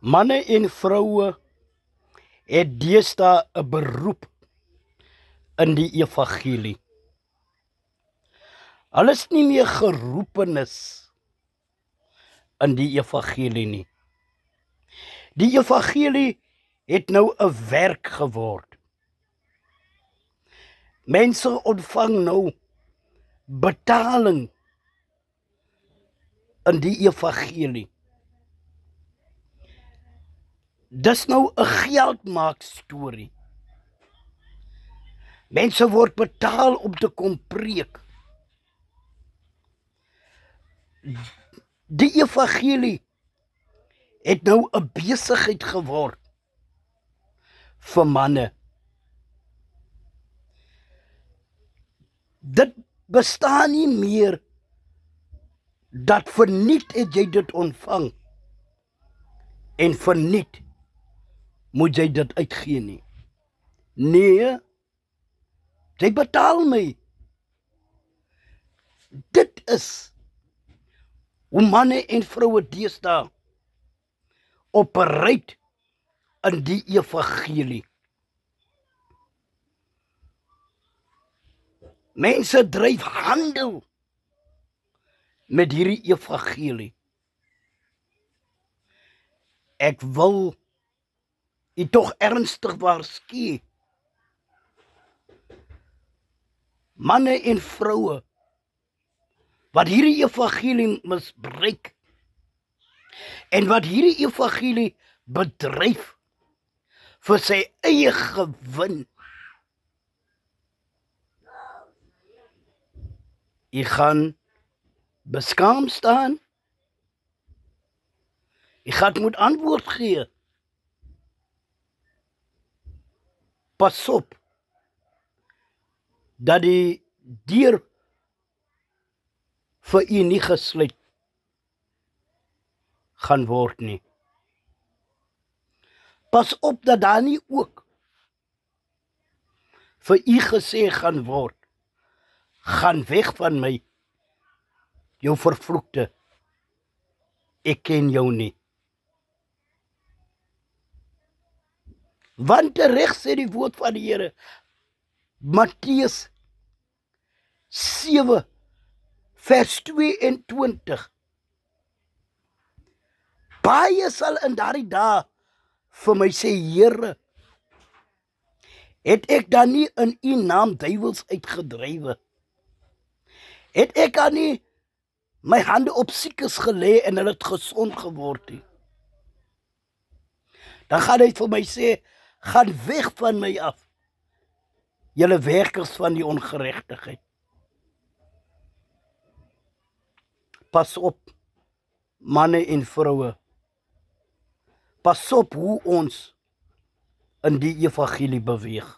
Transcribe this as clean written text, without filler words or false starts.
Manne en vroue het deesdae 'n beroep in die evangelie. Hulle is nie meer geroepenis in die evangelie nie. Die evangelie het nou 'n werk geword. Mense ontvang nou betaling in die evangelie. Dis nou 'n geldmaak storie. Mense word betaal om te kom preek. Die evangelie het nou 'n besigheid geword vir manne. Dit bestaan nie meer dat verniet het jy dit ontvang en verniet moet jy dit uitgee nie. Nee, jy betaal my. Dit is hoe manne en vroue deesdae operate in die evangelie. Mense dryf handel met hierdie evangelie. Ek wil u tog ernstig waarsku. Manne en vroue wat hierdie evangelie misbruik en wat hierdie evangelie bedryf vir sy eie gewin. Jy gaan beskaam staan. Jy gaan moet antwoord gee. Pas op dat die deur vir u nie gesluit gaan word nie. Pas op dat daar nie ook vir u gesê gaan word, gaan weg van my, jou vervloekte, ek ken jou nie. Want tereg sê die woord van die Here, Matteus 7 vers 22. Baie sal in daardie dae vir my sê, Here, het ek dan nie in u naam duiwels uitgedrywe? Het ek dan nie my hande op siekes gelê en hulle het gesond geword nie? Dan gaan hy vir my sê, gaan weg van my af, julle werkers van die ongeregtigheid. Pas op, manne en vroue. Pas op hoe ons in die evangelie beweeg.